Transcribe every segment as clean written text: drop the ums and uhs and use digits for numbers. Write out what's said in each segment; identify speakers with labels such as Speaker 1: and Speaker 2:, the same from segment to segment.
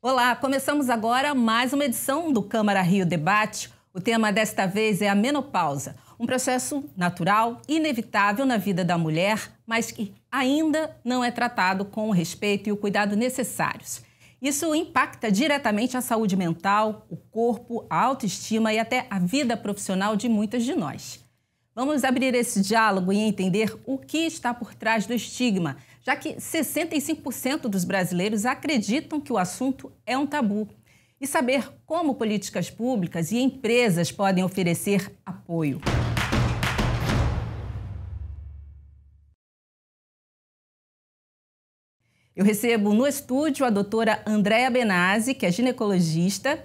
Speaker 1: Olá, começamos agora mais uma edição do Câmara Rio Debate. O tema desta vez é a menopausa, um processo natural, inevitável na vida da mulher, mas que ainda não é tratado com o respeito e o cuidado necessários. Isso impacta diretamente a saúde mental, o corpo, a autoestima e até a vida profissional de muitas de nós. Vamos abrir esse diálogo e entender o que está por trás do estigma, já que 65% dos brasileiros acreditam que o assunto é um tabu. E saber como políticas públicas e empresas podem oferecer apoio. Eu recebo no estúdio a doutora Andréa Benazzi, que é ginecologista,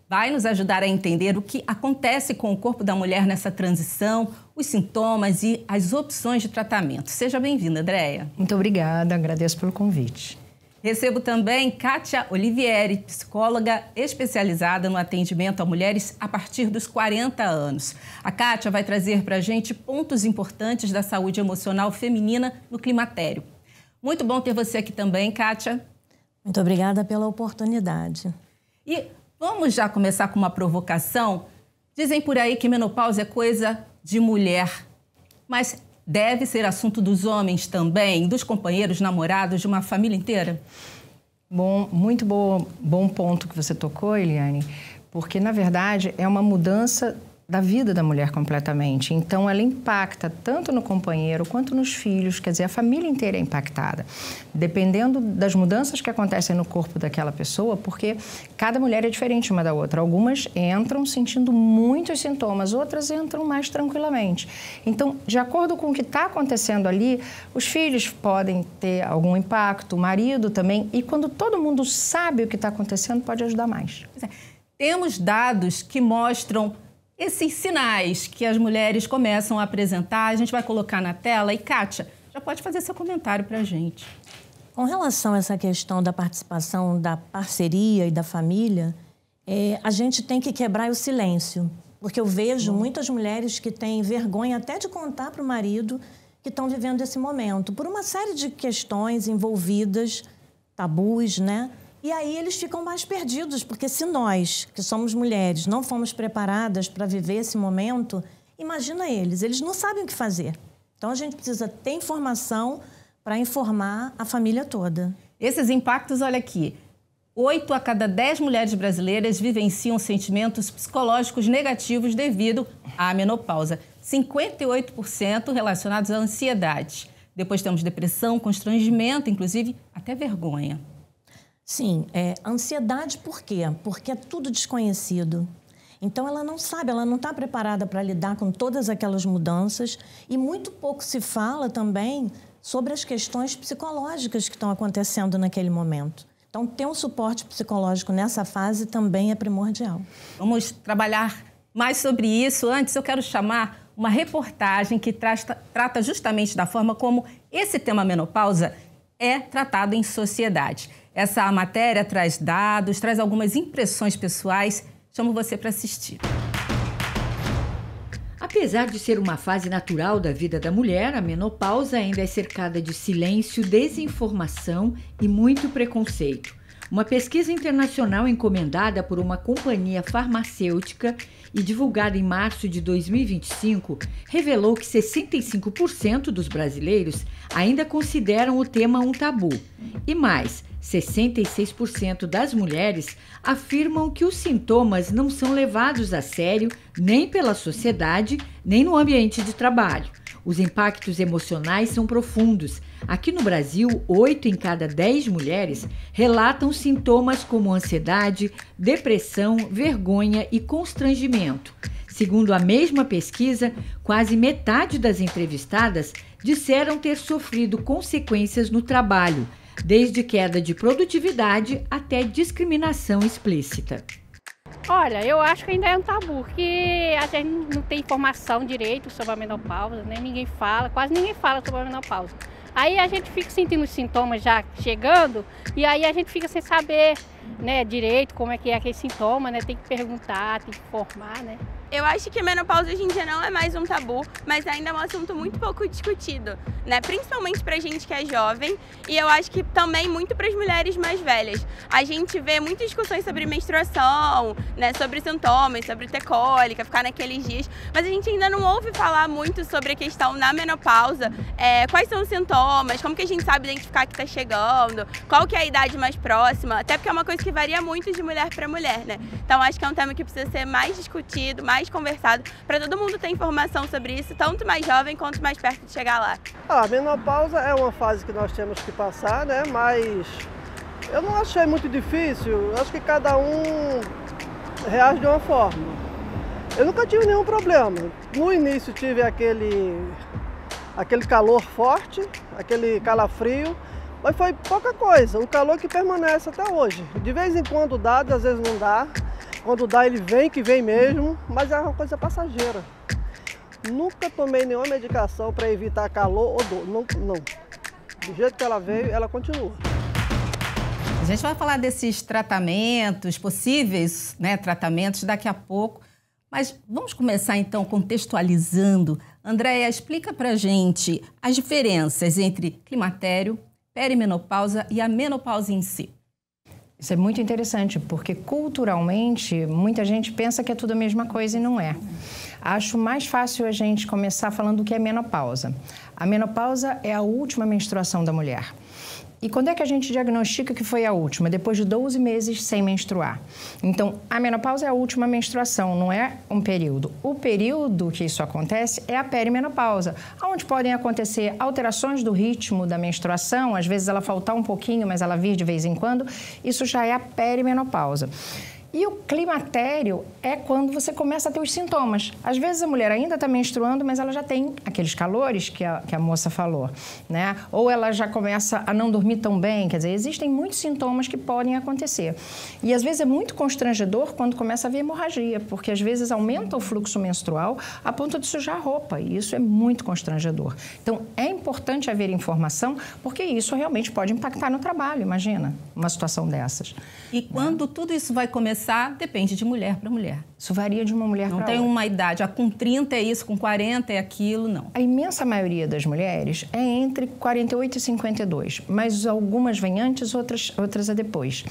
Speaker 1: vai nos ajudar a entender o que acontece com o corpo da mulher nessa transição, os sintomas e as opções de tratamento. Seja bem-vinda, Andréa.
Speaker 2: Muito obrigada, agradeço pelo convite.
Speaker 1: Recebo também Kátia Olivieri, psicóloga especializada no atendimento a mulheres a partir dos 40 anos. A Kátia vai trazer para a gente pontos importantes da saúde emocional feminina no climatério. Muito bom ter você aqui também, Kátia.
Speaker 3: Muito obrigada pela oportunidade.
Speaker 1: E vamos já começar com uma provocação. Dizem por aí que menopausa é coisa de mulher, mas deve ser assunto dos homens também, dos companheiros, namorados, de uma família inteira?
Speaker 2: Muito bom ponto que você tocou, Eliane, porque, na verdade, é uma mudança da vida da mulher completamente. Então, ela impacta tanto no companheiro quanto nos filhos, quer dizer, a família inteira é impactada. Dependendo das mudanças que acontecem no corpo daquela pessoa, porque cada mulher é diferente uma da outra. Algumas entram sentindo muitos sintomas, outras entram mais tranquilamente. Então, de acordo com o que está acontecendo ali, os filhos podem ter algum impacto, o marido também, e quando todo mundo sabe o que está acontecendo, pode ajudar mais.
Speaker 1: Temos dados que mostram esses sinais que as mulheres começam a apresentar, a gente vai colocar na tela. E, Kátia, já pode fazer seu comentário para a gente.
Speaker 3: Com relação a essa questão da participação da parceria e da família, a gente tem que quebrar o silêncio. Porque eu vejo muitas mulheres que têm vergonha até de contar para o marido que estão vivendo esse momento, por uma série de questões envolvidas, tabus, né? E aí eles ficam mais perdidos, porque se nós, que somos mulheres, não fomos preparadas para viver esse momento, imagina eles não sabem o que fazer. Então a gente precisa ter informação para informar a família toda.
Speaker 1: Esses impactos, olha aqui, 8 a cada 10 mulheres brasileiras vivenciam sentimentos psicológicos negativos devido à menopausa, 58% relacionados à ansiedade. Depois temos depressão, constrangimento, inclusive até vergonha.
Speaker 3: Sim, ansiedade por quê? Porque é tudo desconhecido. Então, ela não sabe, ela não está preparada para lidar com todas aquelas mudanças e muito pouco se fala também sobre as questões psicológicas que estão acontecendo naquele momento. Então, ter um suporte psicológico nessa fase também é primordial.
Speaker 1: Vamos trabalhar mais sobre isso. Antes, eu quero chamar uma reportagem que trata justamente da forma como esse tema menopausa é tratado em sociedade. Essa matéria traz dados, traz algumas impressões pessoais. Chamo você para assistir.
Speaker 4: Apesar de ser uma fase natural da vida da mulher, a menopausa ainda é cercada de silêncio, desinformação e muito preconceito. Uma pesquisa internacional encomendada por uma companhia farmacêutica e divulgada em março de 2025 revelou que 65% dos brasileiros ainda consideram o tema um tabu. E mais, 66% das mulheres afirmam que os sintomas não são levados a sério nem pela sociedade, nem no ambiente de trabalho. Os impactos emocionais são profundos. Aqui no Brasil, 8 em cada 10 mulheres relatam sintomas como ansiedade, depressão, vergonha e constrangimento. Segundo a mesma pesquisa, quase metade das entrevistadas disseram ter sofrido consequências no trabalho, desde queda de produtividade até discriminação explícita.
Speaker 5: Olha, eu acho que ainda é um tabu, porque a gente não tem informação direito sobre a menopausa, né? Ninguém fala, quase ninguém fala sobre a menopausa. Aí a gente fica sentindo os sintomas já chegando e aí a gente fica sem saber, né, direito como é que é aquele sintoma, né? Tem que perguntar, tem que informar, né?
Speaker 6: Eu acho que a menopausa hoje em dia não é mais um tabu, mas ainda é um assunto muito pouco discutido, né? Principalmente pra gente que é jovem e eu acho que também muito para as mulheres mais velhas. A gente vê muitas discussões sobre menstruação, né? Sobre sintomas, sobre ter cólica, ficar naqueles dias, mas a gente ainda não ouve falar muito sobre a questão na menopausa, quais são os sintomas, como que a gente sabe identificar que está chegando, qual que é a idade mais próxima, até porque é uma coisa que varia muito de mulher para mulher, né? Então acho que é um tema que precisa ser mais discutido, mais conversado, para todo mundo ter informação sobre isso, tanto mais jovem quanto mais perto de chegar lá.
Speaker 7: A menopausa é uma fase que nós temos que passar, né? Mas eu não achei muito difícil, eu acho que cada um reage de uma forma. Eu nunca tive nenhum problema. No início tive aquele calor forte, aquele calafrio, mas foi pouca coisa, o calor que permanece até hoje. De vez em quando dá, às vezes não dá. Quando dá ele vem, que vem mesmo, mas é uma coisa passageira. Nunca tomei nenhuma medicação para evitar calor ou dor, não. Do jeito que ela veio, ela continua.
Speaker 1: A gente vai falar desses tratamentos, possíveis, né, tratamentos daqui a pouco, mas vamos começar então contextualizando. Andréia, explica pra gente as diferenças entre climatério, perimenopausa e a menopausa em si.
Speaker 2: Isso é muito interessante, porque culturalmente muita gente pensa que é tudo a mesma coisa e não é. Acho mais fácil a gente começar falando do que é menopausa. A menopausa é a última menstruação da mulher. E quando é que a gente diagnostica que foi a última? Depois de 12 meses sem menstruar. Então, a menopausa é a última menstruação, não é um período. O período que isso acontece é a perimenopausa, onde podem acontecer alterações do ritmo da menstruação, às vezes ela faltar um pouquinho, mas ela vir de vez em quando. Isso já é a perimenopausa. E o climatério é quando você começa a ter os sintomas. Às vezes a mulher ainda está menstruando, mas ela já tem aqueles calores que a moça falou, né? Ou ela já começa a não dormir tão bem, quer dizer, existem muitos sintomas que podem acontecer. E às vezes é muito constrangedor quando começa a haver hemorragia, porque às vezes aumenta o fluxo menstrual a ponto de sujar a roupa, e isso é muito constrangedor. Então é importante haver informação, porque isso realmente pode impactar no trabalho, imagina, uma situação dessas.
Speaker 1: E quando tudo isso vai começar, depende de mulher para mulher.
Speaker 2: Isso varia de uma mulher para outra.
Speaker 1: Não tem uma idade, com 30 é isso, com 40 é aquilo, não.
Speaker 2: A imensa maioria das mulheres é entre 48 e 52, mas algumas vêm antes, outras é depois.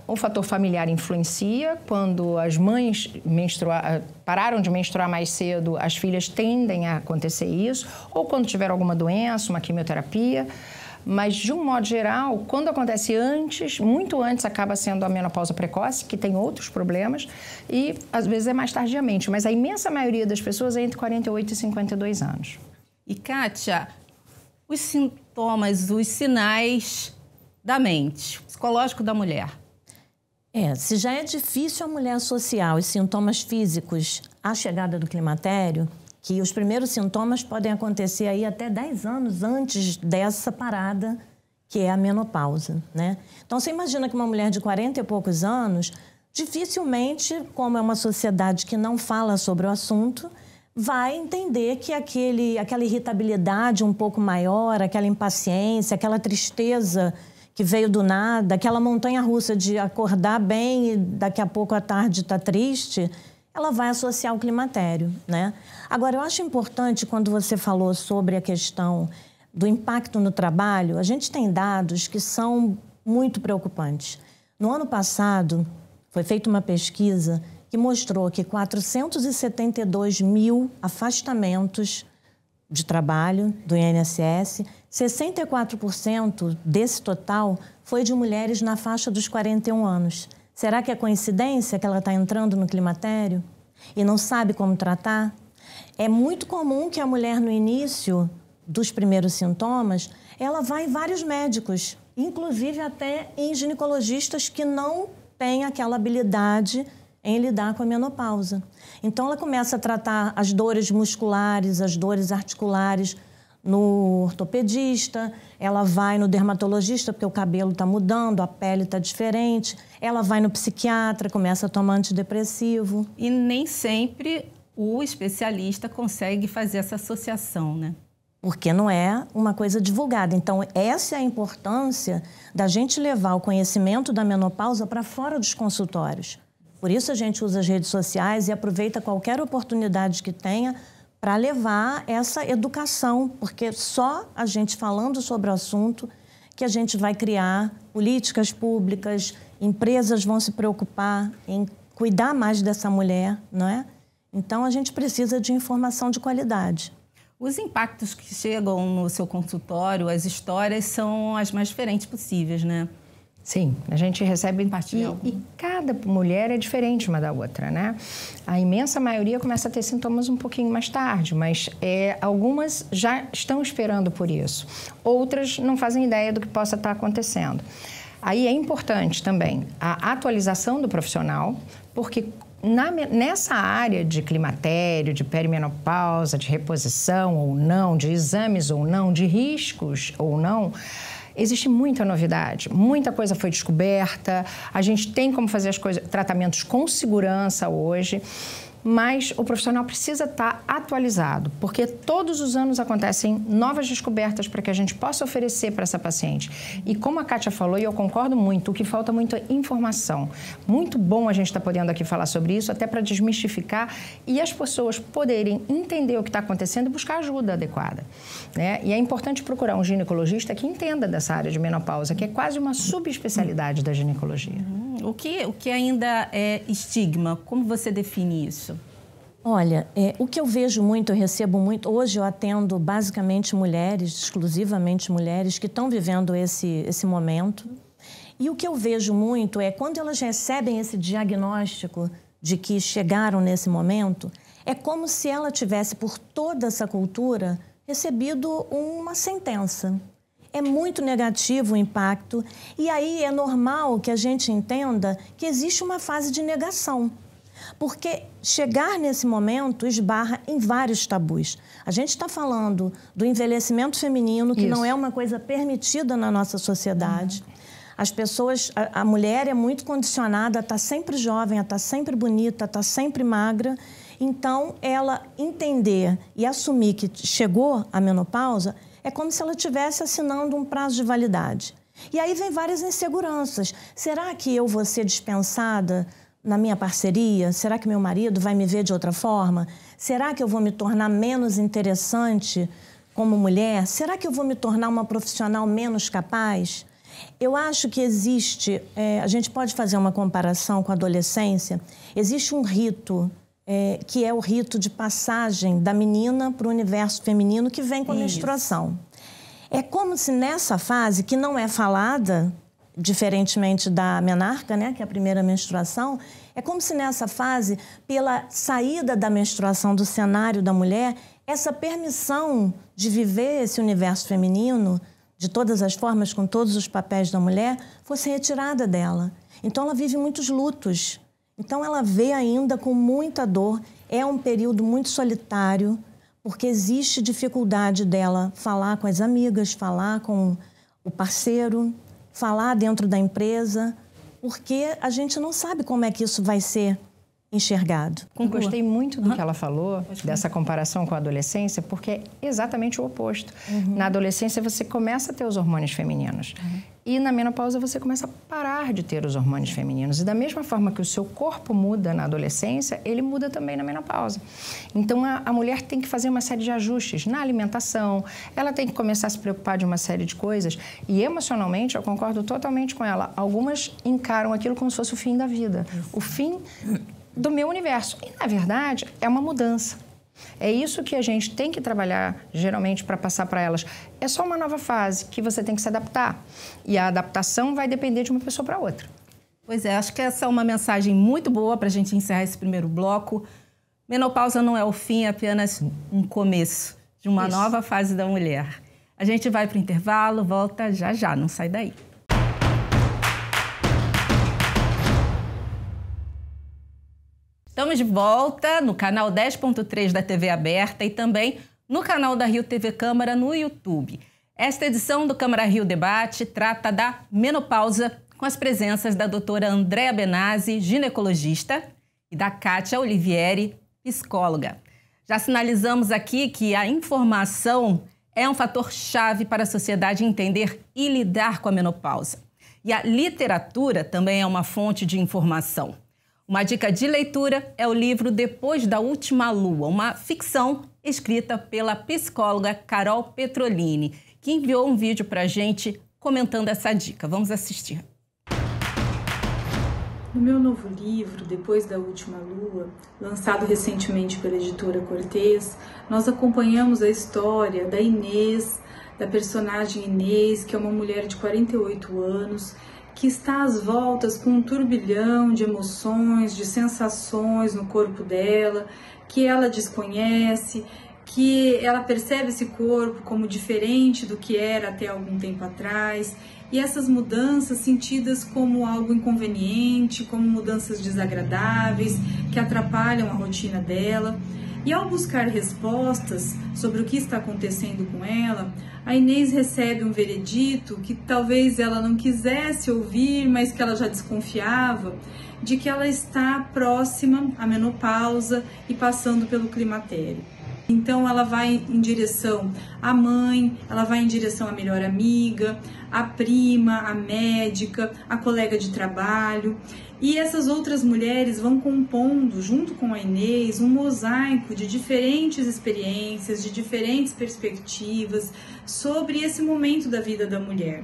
Speaker 2: O fator familiar influencia, quando as mães pararam de menstruar mais cedo, as filhas tendem a acontecer isso, ou quando tiver alguma doença, uma quimioterapia. Mas, de um modo geral, quando acontece antes, muito antes, acaba sendo a menopausa precoce, que tem outros problemas, e às vezes é mais tardiamente. Mas a imensa maioria das pessoas é entre 48 e 52 anos.
Speaker 1: E, Kátia, os sintomas, os sinais da mente, psicológico da mulher.
Speaker 3: Se já é difícil a mulher associar os sintomas físicos à chegada do climatério, que os primeiros sintomas podem acontecer aí até 10 anos antes dessa parada, que é a menopausa, né? Então, você imagina que uma mulher de 40 e poucos anos, dificilmente, como é uma sociedade que não fala sobre o assunto, vai entender que aquela irritabilidade um pouco maior, aquela impaciência, aquela tristeza que veio do nada, aquela montanha-russa de acordar bem e daqui a pouco à tarde está triste, ela vai associar o climatério, né? Agora, eu acho importante, quando você falou sobre a questão do impacto no trabalho, a gente tem dados que são muito preocupantes. No ano passado, foi feita uma pesquisa que mostrou que 472 mil afastamentos de trabalho do INSS, 64% desse total foi de mulheres na faixa dos 41 anos. Será que é coincidência que ela está entrando no climatério e não sabe como tratar? É muito comum que a mulher, no início dos primeiros sintomas, ela vá em vários médicos, inclusive até em ginecologistas que não têm aquela habilidade em lidar com a menopausa. Então, ela começa a tratar as dores musculares, as dores articulares no ortopedista, ela vai no dermatologista porque o cabelo está mudando, a pele está diferente, ela vai no psiquiatra, começa a tomar antidepressivo.
Speaker 1: E nem sempre o especialista consegue fazer essa associação, né?
Speaker 3: Porque não é uma coisa divulgada. Então, essa é a importância da gente levar o conhecimento da menopausa para fora dos consultórios. Por isso a gente usa as redes sociais e aproveita qualquer oportunidade que tenha para levar essa educação, porque só a gente falando sobre o assunto que a gente vai criar políticas públicas, empresas vão se preocupar em cuidar mais dessa mulher, não é? Então, a gente precisa de informação de qualidade.
Speaker 1: Os impactos que chegam no seu consultório, as histórias são as mais diferentes possíveis, né?
Speaker 2: Sim, a gente recebe e cada mulher é diferente uma da outra, né? A imensa maioria começa a ter sintomas um pouquinho mais tarde, mas algumas já estão esperando por isso. Outras não fazem ideia do que possa estar acontecendo. Aí é importante também a atualização do profissional, porque nessa área de climatério, de perimenopausa, de reposição ou não, de exames ou não, de riscos ou não, existe muita novidade, muita coisa foi descoberta, a gente tem como fazer tratamentos com segurança hoje, mas o profissional precisa estar atualizado, porque todos os anos acontecem novas descobertas para que a gente possa oferecer para essa paciente. E como a Kátia falou, e eu concordo muito, o que falta muito é informação. Muito bom a gente estar podendo aqui falar sobre isso, até para desmistificar e as pessoas poderem entender o que está acontecendo e buscar ajuda adequada, né? E é importante procurar um ginecologista que entenda dessa área de menopausa, que é quase uma subespecialidade da ginecologia.
Speaker 1: O que ainda é estigma? Como você define isso?
Speaker 3: Olha, o que eu vejo muito, eu recebo muito... Hoje eu atendo basicamente mulheres, exclusivamente mulheres, que estão vivendo esse momento. E o que eu vejo muito é quando elas recebem esse diagnóstico de que chegaram nesse momento, é como se ela tivesse, por toda essa cultura, recebido uma sentença. É muito negativo o impacto e aí é normal que a gente entenda que existe uma fase de negação. Porque chegar nesse momento esbarra em vários tabus. A gente está falando do envelhecimento feminino, que não é uma coisa permitida na nossa sociedade. As pessoas, a mulher é muito condicionada a estar sempre jovem, a estar sempre bonita, a estar sempre magra. Então, ela entender e assumir que chegou a menopausa é como se ela estivesse assinando um prazo de validade. E aí vem várias inseguranças. Será que eu vou ser dispensada na minha parceria? Será que meu marido vai me ver de outra forma? Será que eu vou me tornar menos interessante como mulher? Será que eu vou me tornar uma profissional menos capaz? Eu acho que existe... a gente pode fazer uma comparação com a adolescência. Existe um rito... que é o rito de passagem da menina para o universo feminino que vem com a menstruação. É como se nessa fase, que não é falada, diferentemente da menarca, né, que é a primeira menstruação, é como se nessa fase, pela saída da menstruação do cenário da mulher, essa permissão de viver esse universo feminino, de todas as formas, com todos os papéis da mulher, fosse retirada dela. Então, ela vive muitos lutos. Então, ela vê ainda com muita dor. É um período muito solitário, porque existe dificuldade dela falar com as amigas, falar com o parceiro, falar dentro da empresa, porque a gente não sabe como é que isso vai ser enxergado.
Speaker 2: Eu gostei muito do que ela falou, dessa comparação com a adolescência, porque é exatamente o oposto. Na adolescência, você começa a ter os hormônios femininos. E na menopausa, você começa a parar de ter os hormônios femininos. E da mesma forma que o seu corpo muda na adolescência, ele muda também na menopausa. Então, a mulher tem que fazer uma série de ajustes na alimentação, ela tem que começar a se preocupar de uma série de coisas. E emocionalmente, eu concordo totalmente com ela. Algumas encaram aquilo como se fosse o fim da vida. O fim do meu universo. E, na verdade, é uma mudança. É isso que a gente tem que trabalhar, geralmente, para passar para elas. É só uma nova fase que você tem que se adaptar. E a adaptação vai depender de uma pessoa para outra.
Speaker 1: Pois é, acho que essa é uma mensagem muito boa para a gente encerrar esse primeiro bloco. Menopausa não é o fim, é apenas um começo de uma nova fase da mulher. A gente vai para o intervalo, volta já já, não sai daí. Estamos de volta no canal 10.3 da TV Aberta e também no canal da Rio TV Câmara no YouTube. Esta edição do Câmara Rio Debate trata da menopausa com as presenças da doutora Andréa Benazzi, ginecologista, e da Kátia Olivieri, psicóloga. Já sinalizamos aqui que a informação é um fator-chave para a sociedade entender e lidar com a menopausa. E a literatura também é uma fonte de informação. Uma dica de leitura é o livro Depois da Última Lua, uma ficção escrita pela psicóloga Carol Petrolini, que enviou um vídeo para a gente comentando essa dica. Vamos assistir.
Speaker 8: No meu novo livro, Depois da Última Lua, lançado recentemente pela editora Cortez, nós acompanhamos a história da Inês, da personagem Inês, que é uma mulher de 48 anos, que está às voltas com um turbilhão de emoções, de sensações no corpo dela, que ela desconhece, que ela percebe esse corpo como diferente do que era até algum tempo atrás, e essas mudanças sentidas como algo inconveniente, como mudanças desagradáveis, que atrapalham a rotina dela. E ao buscar respostas sobre o que está acontecendo com ela, a Inês recebe um veredito que talvez ela não quisesse ouvir, mas que ela já desconfiava, de que ela está próxima à menopausa e passando pelo climatério. Então ela vai em direção à mãe, ela vai em direção à melhor amiga, à prima, à médica, à colega de trabalho. E essas outras mulheres vão compondo, junto com a Inês, um mosaico de diferentes experiências, de diferentes perspectivas sobre esse momento da vida da mulher.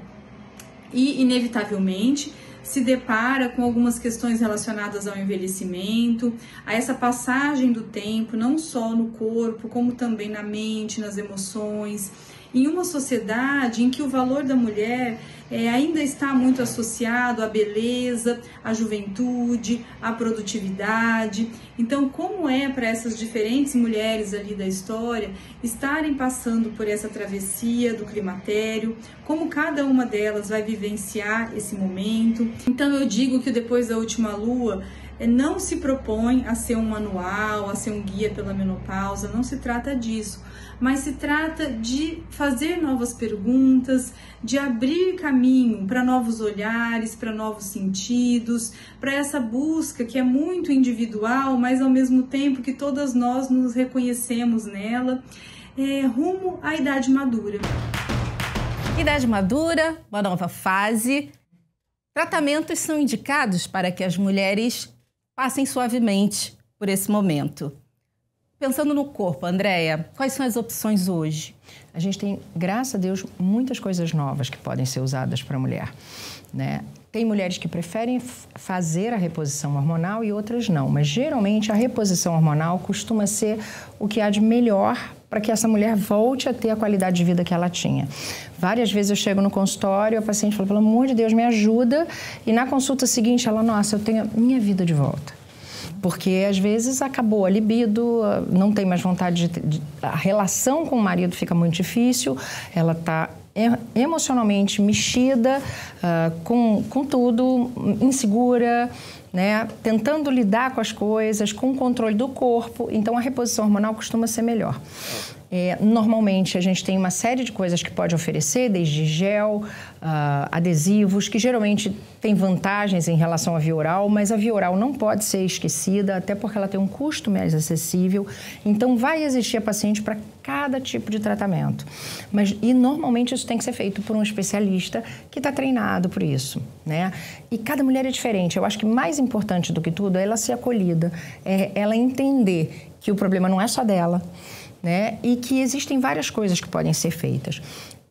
Speaker 8: E, inevitavelmente, se depara com algumas questões relacionadas ao envelhecimento, a essa passagem do tempo, não só no corpo, como também na mente, nas emoções, em uma sociedade em que o valor da mulher ainda está muito associado à beleza, à juventude, à produtividade. Então, como é para essas diferentes mulheres ali da história estarem passando por essa travessia do climatério, como cada uma delas vai vivenciar esse momento. Então, eu digo que Depois da Última Lua não se propõe a ser um manual, a ser um guia pela menopausa, não se trata disso, mas se trata de fazer novas perguntas, de abrir caminho para novos olhares, para novos sentidos, para essa busca que é muito individual, mas ao mesmo tempo que todas nós nos reconhecemos nela, rumo à idade madura.
Speaker 1: Idade madura, uma nova fase. Tratamentos são indicados para que as mulheres passem suavemente por esse momento. Pensando no corpo, Andréia, quais são as opções hoje?
Speaker 2: A gente tem, graças a Deus, muitas coisas novas que podem ser usadas para a mulher, né? Tem mulheres que preferem fazer a reposição hormonal e outras não, mas geralmente a reposição hormonal costuma ser o que há de melhor para que essa mulher volte a ter a qualidade de vida que ela tinha. Várias vezes eu chego no consultório e a paciente fala, pelo amor de Deus, me ajuda, e na consulta seguinte ela, nossa, eu tenho a minha vida de volta. Porque às vezes acabou a libido, não tem mais vontade a relação com o marido fica muito difícil, ela está emocionalmente mexida, com tudo, insegura, né? Tentando lidar com as coisas, com o controle do corpo, então a reposição hormonal costuma ser melhor. Normalmente a gente tem uma série de coisas que pode oferecer, desde gel, adesivos, que geralmente tem vantagens em relação à via oral, mas a via oral não pode ser esquecida, até porque ela tem um custo mais acessível, então vai existir a paciente para cada tipo de tratamento. E normalmente isso tem que ser feito por um especialista que está treinado por isso, né? E cada mulher é diferente. Eu acho que mais importante do que tudo é ela ser acolhida, é ela entender que o problema não é só dela, né? E que existem várias coisas que podem ser feitas.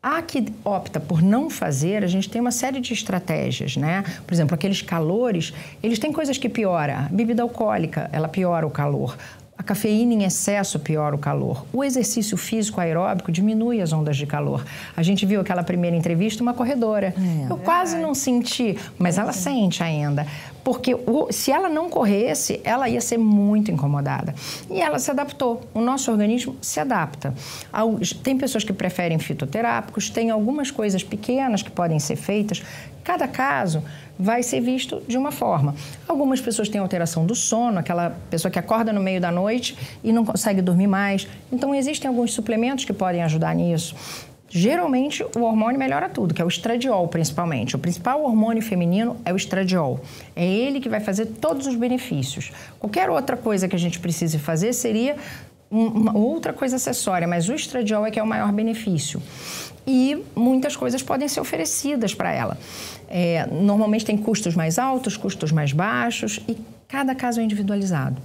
Speaker 2: A que opta por não fazer, a gente tem uma série de estratégias, né? Por exemplo, aqueles calores, eles têm coisas que pioram. A bebida alcoólica, ela piora o calor. A cafeína em excesso piora o calor. O exercício físico aeróbico diminui as ondas de calor. A gente viu aquela primeira entrevista, uma corredora. Eu quase não senti, mas ela sente ainda. Porque se ela não corresse, ela ia ser muito incomodada. E ela se adaptou. O nosso organismo se adapta. Tem pessoas que preferem fitoterápicos, tem algumas coisas pequenas que podem ser feitas. Cada caso vai ser visto de uma forma. Algumas pessoas têm alteração do sono, aquela pessoa que acorda no meio da noite e não consegue dormir mais. Então, existem alguns suplementos que podem ajudar nisso. Geralmente, o hormônio melhora tudo, que é o estradiol, principalmente. O principal hormônio feminino é o estradiol. É ele que vai fazer todos os benefícios. Qualquer outra coisa que a gente precise fazer seria uma outra coisa acessória, mas o estradiol é que é o maior benefício. E muitas coisas podem ser oferecidas para ela. Normalmente tem custos mais altos, custos mais baixos, e Cada caso é individualizado.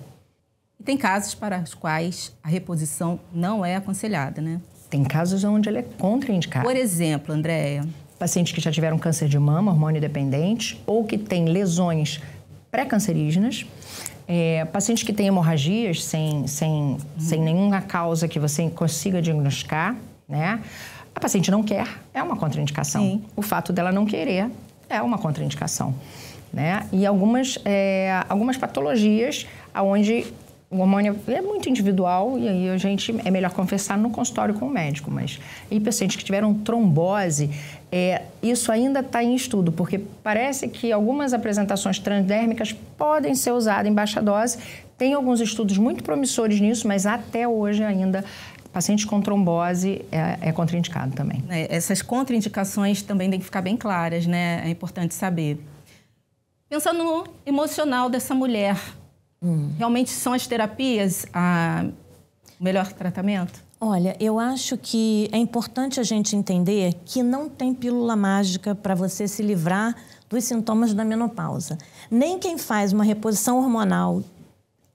Speaker 1: E tem casos para os quais a reposição não é aconselhada, né?
Speaker 2: Tem casos onde ela é contraindicada.
Speaker 1: Por exemplo, Andréia...
Speaker 2: Pacientes que já tiveram câncer de mama, hormônio dependente, ou que têm lesões pré-cancerígenas, pacientes que têm hemorragias sem nenhuma causa que você consiga diagnosticar, né? A paciente não quer, é uma contraindicação.
Speaker 1: Sim.
Speaker 2: O fato dela não querer é uma contraindicação, né? E algumas patologias onde o hormônio é muito individual e aí é melhor conversar no consultório com o médico. Mas em pacientes que tiveram trombose, isso ainda está em estudo, porque parece que algumas apresentações transdérmicas podem ser usadas em baixa dose. Tem alguns estudos muito promissores nisso, mas até hoje ainda, pacientes com trombose é contraindicado também.
Speaker 1: Essas contraindicações também têm que ficar bem claras, né? É importante saber. Pensando no emocional dessa mulher, realmente são as terapias o melhor tratamento?
Speaker 3: Olha, eu acho que é importante a gente entender que não tem pílula mágica para você se livrar dos sintomas da menopausa. Nem quem faz uma reposição hormonal,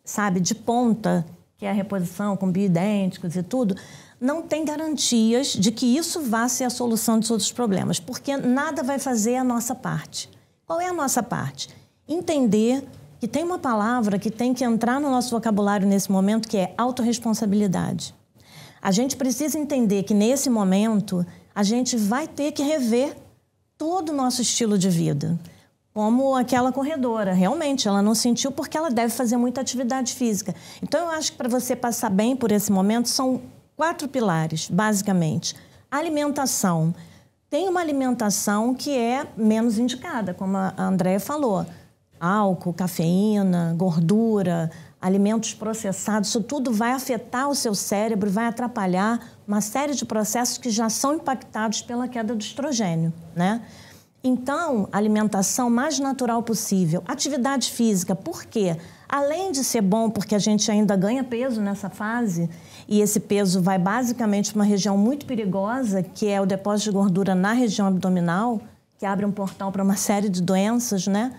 Speaker 3: sabe, de ponta, que é a reposição com bioidênticos e tudo, não tem garantias de que isso vá ser a solução dos outros problemas, porque nada vai fazer a nossa parte. Qual é a nossa parte? Entender que tem uma palavra que tem que entrar no nosso vocabulário nesse momento, que é autorresponsabilidade. A gente precisa entender que, nesse momento, a gente vai ter que rever todo o nosso estilo de vida. Como aquela corredora. Realmente, ela não sentiu porque ela deve fazer muita atividade física. Então, eu acho que para você passar bem por esse momento, são 4 pilares, basicamente. Alimentação. Tem uma alimentação que é menos indicada, como a Andréia falou. Álcool, cafeína, gordura, alimentos processados, isso tudo vai afetar o seu cérebro, vai atrapalhar uma série de processos que já são impactados pela queda do estrogênio, né? Então, alimentação mais natural possível. Atividade física, por quê? Além de ser bom, porque a gente ainda ganha peso nessa fase, e esse peso vai basicamente para uma região muito perigosa, que é o depósito de gordura na região abdominal, que abre um portal para uma série de doenças, né?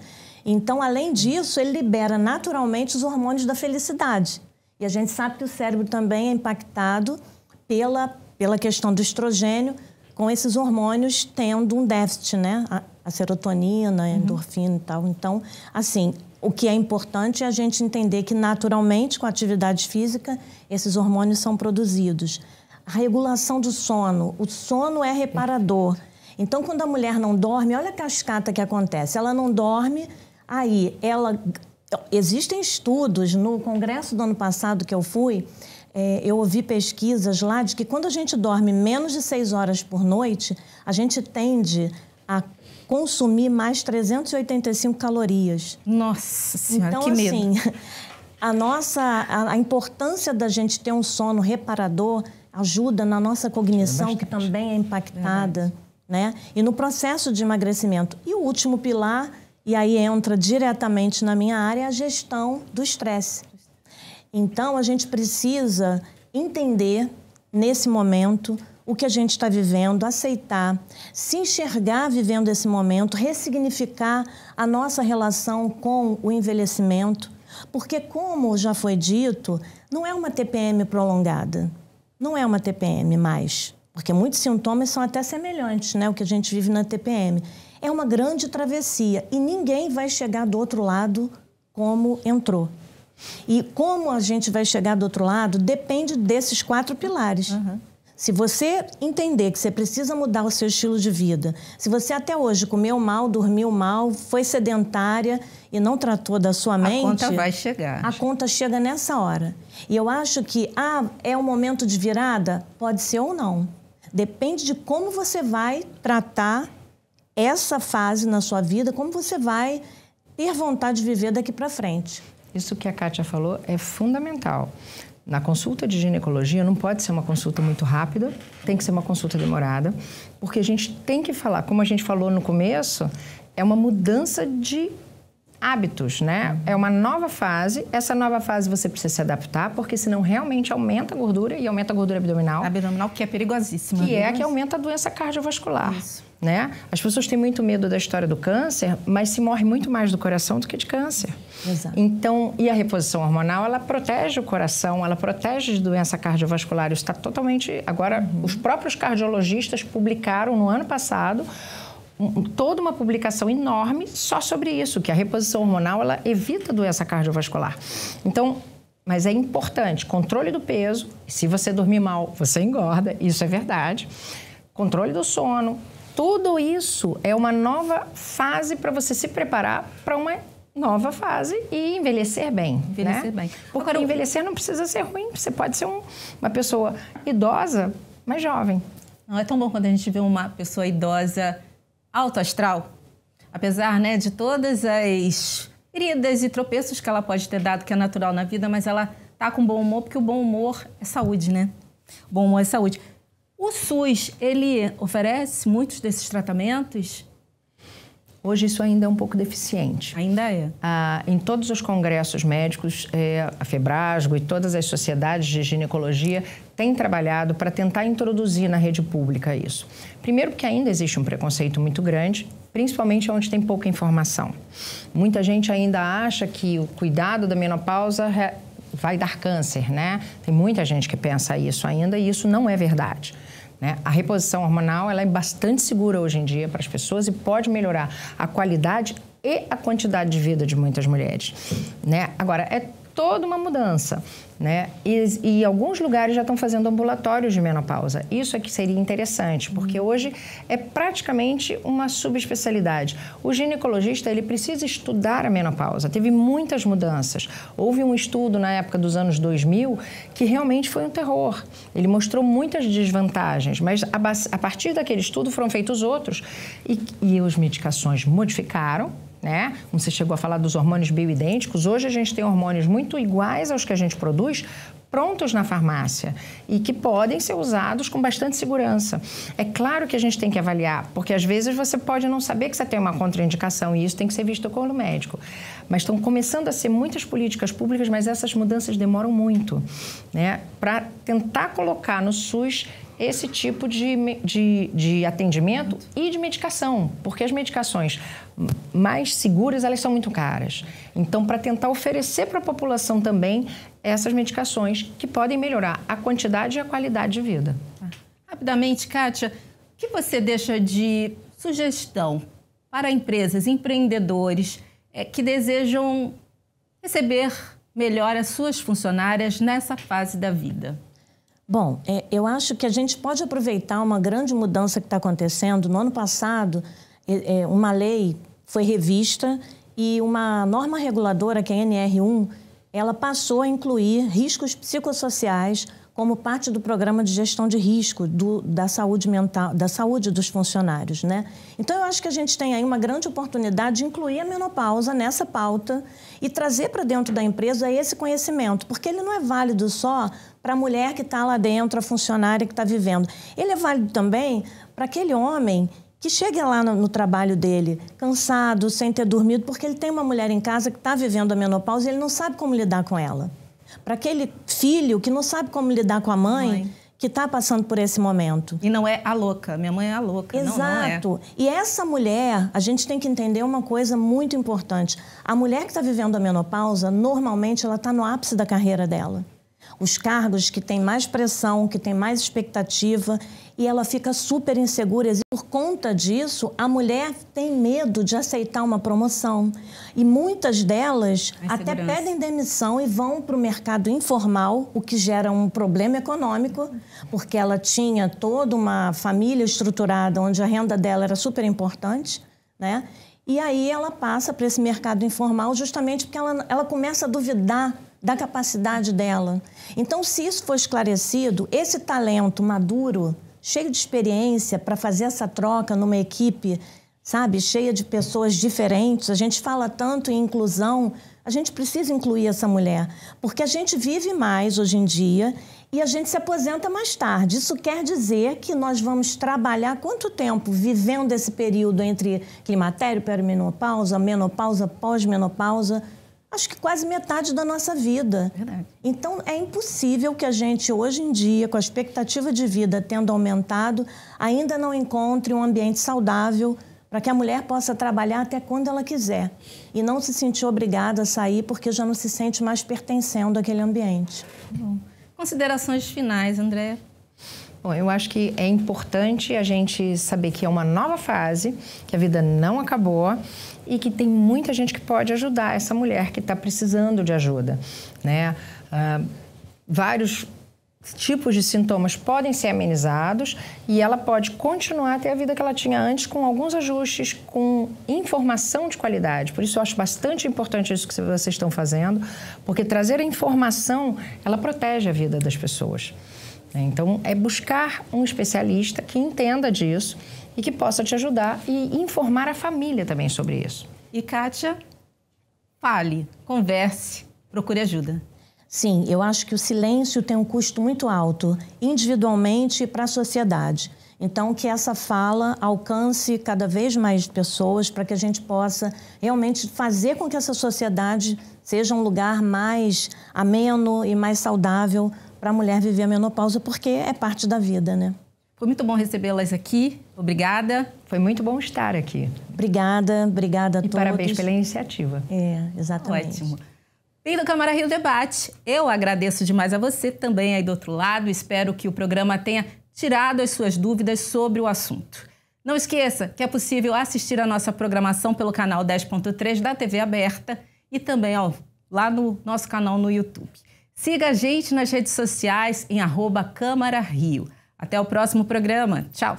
Speaker 3: Então, além disso, ele libera naturalmente os hormônios da felicidade. E a gente sabe que o cérebro também é impactado pela questão do estrogênio, com esses hormônios tendo um déficit, né? A serotonina, a endorfina e tal. Então, assim, o que é importante é a gente entender que naturalmente, com a atividade física, esses hormônios são produzidos. A regulação do sono. O sono é reparador. Então, quando a mulher não dorme, olha a cascata que acontece. Ela não dorme, aí ela... Existem estudos, no congresso do ano passado que eu fui, eu ouvi pesquisas lá de que quando a gente dorme menos de 6 horas por noite, a gente tende a consumir mais 385 calorias.
Speaker 1: Nossa Senhora,
Speaker 3: então,
Speaker 1: que medo.
Speaker 3: Assim, a importância da gente ter um sono reparador ajuda na nossa cognição, que também é impactada, né? E no processo de emagrecimento. E o último pilar, e aí entra diretamente na minha área, é a gestão do estresse. Então, a gente precisa entender, nesse momento, o que a gente está vivendo, aceitar, se enxergar vivendo esse momento, ressignificar a nossa relação com o envelhecimento. Porque, como já foi dito, não é uma TPM prolongada, não é uma TPM mais. Porque muitos sintomas são até semelhantes, né, o que a gente vive na TPM. É uma grande travessia e ninguém vai chegar do outro lado como entrou. E como a gente vai chegar do outro lado depende desses 4 pilares. Se você entender que você precisa mudar o seu estilo de vida, se você até hoje comeu mal, dormiu mal, foi sedentária e não tratou da sua mente...
Speaker 1: A conta vai chegar.
Speaker 3: A conta chega nessa hora. E eu acho que, é um momento de virada? Pode ser ou não. Depende de como você vai tratar essa fase na sua vida, como você vai ter vontade de viver daqui para frente.
Speaker 2: Isso que a Kátia falou é fundamental. Na consulta de ginecologia não pode ser uma consulta muito rápida, tem que ser uma consulta demorada, porque a gente tem que falar, como a gente falou no começo, é uma mudança de hábitos, né? É uma nova fase. Essa nova fase você precisa se adaptar, porque senão realmente aumenta a gordura e aumenta a gordura abdominal.
Speaker 1: Abdominal, que é perigosíssima.
Speaker 2: Que aumenta a doença cardiovascular. Isso. Né? As pessoas têm muito medo da história do câncer, mas se morre muito mais do coração do que de câncer.
Speaker 3: Exato.
Speaker 2: Então, e a reposição hormonal, ela protege o coração, ela protege de doença cardiovascular. Isso está totalmente... Agora, os próprios cardiologistas publicaram no ano passado toda uma publicação enorme só sobre isso, que a reposição hormonal, ela evita doença cardiovascular. Então, mas é importante, controle do peso, se você dormir mal, você engorda, isso é verdade. Controle do sono, tudo isso é uma nova fase para você se preparar para uma nova fase e envelhecer bem.
Speaker 1: Envelhecer bem.
Speaker 2: Porque envelhecer não precisa ser ruim, você pode ser uma pessoa idosa, mas jovem.
Speaker 1: Não é tão bom quando a gente vê uma pessoa idosa alto astral, apesar, né, de todas as feridas e tropeços que ela pode ter dado, que é natural na vida, mas ela tá com bom humor, porque o bom humor é saúde, né? O bom humor é saúde. O SUS, ele oferece muitos desses tratamentos?
Speaker 2: Hoje isso ainda é um pouco deficiente.
Speaker 1: Ainda é?
Speaker 2: Em todos os congressos médicos, a Febrasgo e todas as sociedades de ginecologia têm trabalhado para tentar introduzir na rede pública isso. Primeiro porque ainda existe um preconceito muito grande, principalmente onde tem pouca informação. Muita gente ainda acha que o cuidado da menopausa vai dar câncer, né? Tem muita gente que pensa isso ainda e isso não é verdade. Né? A reposição hormonal ela é bastante segura hoje em dia para as pessoas e pode melhorar a qualidade e a quantidade de vida de muitas mulheres. Né? Agora, é toda uma mudança. Né? E alguns lugares já estão fazendo ambulatórios de menopausa. Isso é que seria interessante, porque hoje é praticamente uma subespecialidade. O ginecologista ele precisa estudar a menopausa. Teve muitas mudanças. Houve um estudo na época dos anos 2000 que realmente foi um terror. Ele mostrou muitas desvantagens, mas a partir daquele estudo foram feitos outros e as medicações modificaram. Né? Como você chegou a falar dos hormônios bioidênticos, hoje a gente tem hormônios muito iguais aos que a gente produz, prontos na farmácia e que podem ser usados com bastante segurança. É claro que a gente tem que avaliar, porque às vezes você pode não saber que você tem uma contraindicação e isso tem que ser visto com o médico. Mas estão começando a ser muitas políticas públicas, mas essas mudanças demoram muito, né? Para tentar colocar no SUS esse tipo de atendimento e de medicação, porque as medicações mais seguras, elas são muito caras. Então, para tentar oferecer para a população também essas medicações que podem melhorar a quantidade e a qualidade de vida.
Speaker 1: Rapidamente, Kátia, o que você deixa de sugestão para empresas, empreendedores que desejam receber melhor as suas funcionárias nessa fase da vida?
Speaker 3: Bom, eu acho que a gente pode aproveitar uma grande mudança que está acontecendo. No ano passado, uma lei foi revista e uma norma reguladora, que é a NR1, ela passou a incluir riscos psicossociais como parte do programa de gestão de risco da saúde mental, da saúde dos funcionários, né? Então, eu acho que a gente tem aí uma grande oportunidade de incluir a menopausa nessa pauta e trazer para dentro da empresa esse conhecimento, porque ele não é válido só para a mulher que está lá dentro, a funcionária que está vivendo. Ele é válido também para aquele homem que chega lá no trabalho dele cansado, sem ter dormido, porque ele tem uma mulher em casa que está vivendo a menopausa e ele não sabe como lidar com ela. Para aquele filho que não sabe como lidar com a mãe que está passando por esse momento.
Speaker 1: E não é a louca, minha mãe é a louca.
Speaker 3: Exato.
Speaker 1: Não é.
Speaker 3: E essa mulher, a gente tem que entender uma coisa muito importante. A mulher que está vivendo a menopausa, normalmente ela está no ápice da carreira dela. Os cargos que têm mais pressão, que têm mais expectativa, e ela fica super insegura. E por conta disso, a mulher tem medo de aceitar uma promoção. E muitas delas até pedem demissão e vão para o mercado informal, o que gera um problema econômico, porque ela tinha toda uma família estruturada, onde a renda dela era super importante, né? E aí ela passa para esse mercado informal justamente porque ela começa a duvidar da capacidade dela. Então, se isso for esclarecido, esse talento maduro, cheio de experiência para fazer essa troca numa equipe sabe? Cheia de pessoas diferentes. A gente fala tanto em inclusão, a gente precisa incluir essa mulher, porque a gente vive mais hoje em dia e a gente se aposenta mais tarde. Isso quer dizer que nós vamos trabalhar quanto tempo vivendo esse período entre climatério, perimenopausa, menopausa, pós-menopausa? Acho que quase metade da nossa vida.
Speaker 2: Verdade.
Speaker 3: Então, é impossível que a gente, hoje em dia, com a expectativa de vida tendo aumentado, ainda não encontre um ambiente saudável para que a mulher possa trabalhar até quando ela quiser e não se sentir obrigada a sair porque já não se sente mais pertencendo àquele ambiente.
Speaker 1: Bom. Considerações finais, Andréa?
Speaker 2: Bom, eu acho que é importante a gente saber que é uma nova fase, que a vida não acabou e que tem muita gente que pode ajudar essa mulher que está precisando de ajuda, né? Vários tipos de sintomas podem ser amenizados e ela pode continuar a ter a vida que ela tinha antes com alguns ajustes, com informação de qualidade. Por isso eu acho bastante importante isso que vocês estão fazendo, porque trazer a informação, ela protege a vida das pessoas. Então, é buscar um especialista que entenda disso e que possa te ajudar e informar a família também sobre isso.
Speaker 1: E, Kátia, fale, converse, procure ajuda.
Speaker 3: Sim, eu acho que o silêncio tem um custo muito alto, individualmente e para a sociedade. Então, que essa fala alcance cada vez mais pessoas para que a gente possa realmente fazer com que essa sociedade seja um lugar mais ameno e mais saudável para a mulher viver a menopausa, porque é parte da vida, né?
Speaker 1: Foi muito bom recebê-las aqui. Obrigada.
Speaker 2: Foi muito bom estar aqui.
Speaker 3: Obrigada a todos.
Speaker 2: E parabéns pela iniciativa.
Speaker 3: Exatamente.
Speaker 1: Ótimo. Bem do Câmara Rio Debate, eu agradeço demais a você também aí do outro lado. Espero que o programa tenha tirado as suas dúvidas sobre o assunto. Não esqueça que é possível assistir a nossa programação pelo canal 10.3 da TV Aberta e também lá no nosso canal no YouTube. Siga a gente nas redes sociais em @Câmara Rio. Até o próximo programa. Tchau!